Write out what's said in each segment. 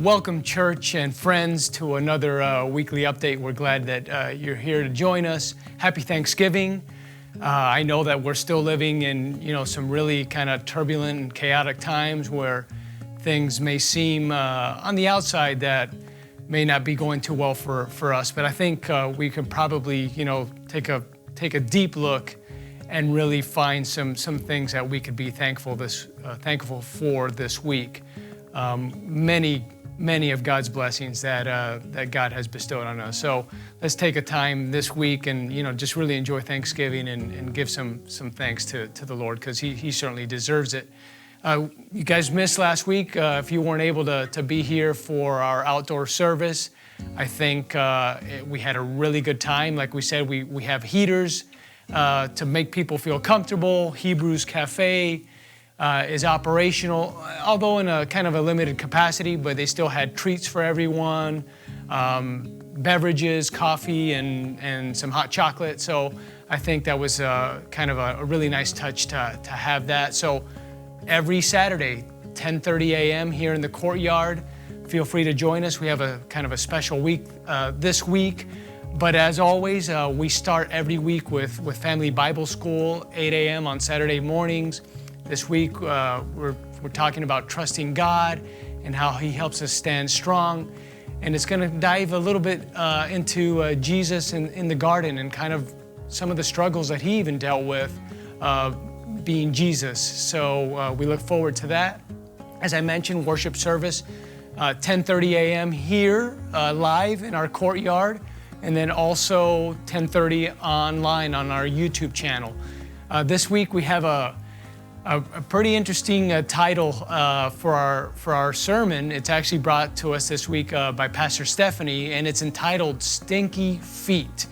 Welcome, church and friends, to another weekly update. We're glad that you're here to join us. Happy Thanksgiving. I know that we're still living in, some really kind of turbulent and chaotic times where things may seem on the outside that may not be going too well for us. But I think we can probably, take a deep look and really find some things that we could be thankful for this week. Many of God's blessings that God has bestowed on us. So let's take a time this week and just really enjoy Thanksgiving and give some thanks to the Lord, because he certainly deserves it. You guys missed last week. If you weren't able to be here for our outdoor service, I think we had a really good time. Like we said, we have heaters to make people feel comfortable. Hebrews Cafe is operational, although in a kind of a limited capacity, but they still had treats for everyone, beverages, coffee, and some hot chocolate. So I think that was kind of a really nice touch to have that. So every Saturday, 10:30 a.m. here in the courtyard, feel free to join us. We have a kind of a special week this week. But as always, we start every week with Family Bible School, 8 a.m. on Saturday mornings. This week, we're talking about trusting God and how He helps us stand strong. And it's going to dive a little bit into Jesus in the garden and kind of some of the struggles that He even dealt with being Jesus. So we look forward to that. As I mentioned, worship service, 10:30 a.m. here live in our courtyard, and then also 10:30 online on our YouTube channel. This week we have a pretty interesting title for our sermon. It's actually brought to us this week by Pastor Stephanie, and it's entitled "Stinky Feet."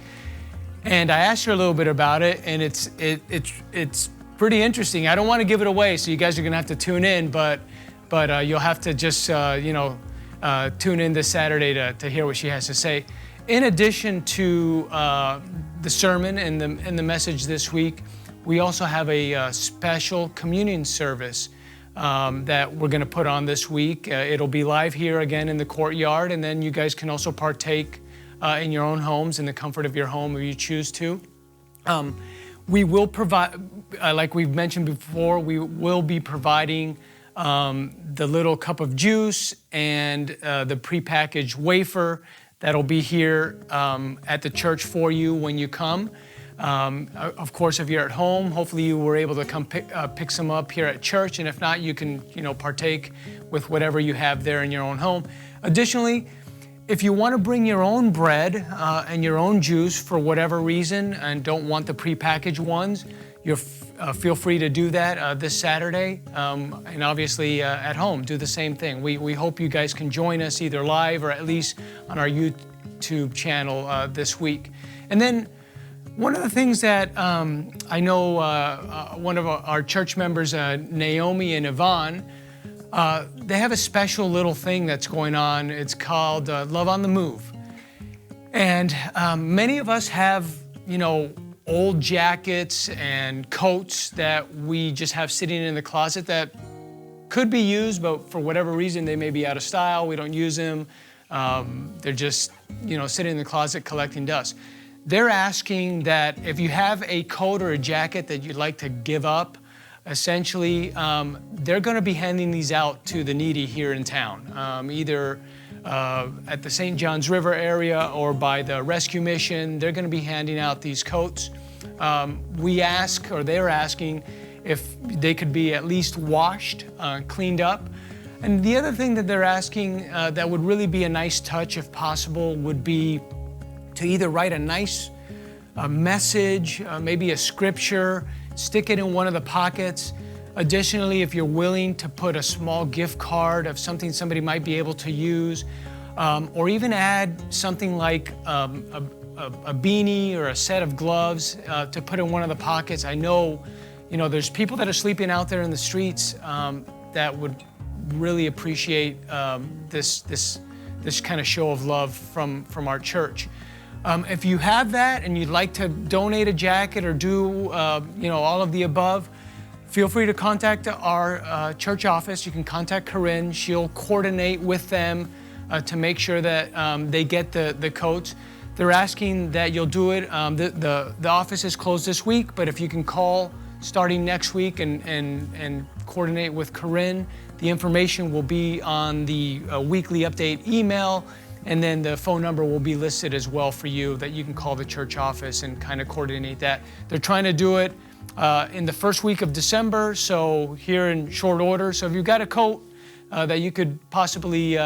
And I asked her a little bit about it, and it's pretty interesting. I don't want to give it away, so you guys are going to have to tune in, but you'll have to just tune in this Saturday to hear what she has to say. In addition to the sermon and the message this week, we also have a special communion service that we're going to put on this week. It'll be live here again in the courtyard, and then you guys can also partake in your own homes, in the comfort of your home if you choose to. We will provide, like we've mentioned before, we will be providing the little cup of juice and the prepackaged wafer that'll be here at the church for you when you come. Of course, if you're at home, hopefully you were able to come pick some up here at church, and if not, you can partake with whatever you have there in your own home. Additionally, if you want to bring your own bread and your own juice for whatever reason and don't want the prepackaged ones, feel free to do that this Saturday, and obviously at home, do the same thing. We hope you guys can join us either live or at least on our YouTube channel this week. And then one of the things that I know one of our church members, Naomi and Yvonne, they have a special little thing that's going on. It's called Love on the Move. And many of us have, old jackets and coats that we just have sitting in the closet that could be used, but for whatever reason, they may be out of style. We don't use them. They're just, sitting in the closet collecting dust. They're asking that if you have a coat or a jacket that you'd like to give up, essentially, they're going to be handing these out to the needy here in town, either at the St. Johns River area or by the rescue mission. They're going to be handing out these coats. They're asking if they could be at least washed, cleaned up. And the other thing that they're asking that would really be a nice touch, if possible, would be to either write a nice message, maybe a scripture, stick it in one of the pockets. Additionally, if you're willing to put a small gift card of something somebody might be able to use, or even add something like a beanie or a set of gloves to put in one of the pockets. I know, there's people that are sleeping out there in the streets that would really appreciate this kind of show of love from our church. If you have that and you'd like to donate a jacket or do all of the above, feel free to contact our church office. You can contact Corinne. She'll coordinate with them to make sure that they get the coats. They're asking that you'll do it. The office is closed this week, but if you can call starting next week and coordinate with Corinne, the information will be on the weekly update email, and then the phone number will be listed as well for you that you can call the church office and kind of coordinate that. They're trying to do it in the first week of December, so here in short order. So if you've got a coat that you could possibly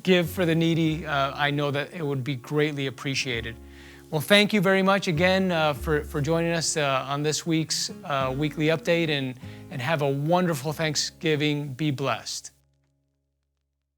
give for the needy, I know that it would be greatly appreciated. Well, thank you very much again for joining us on this week's weekly update, and have a wonderful Thanksgiving. Be blessed.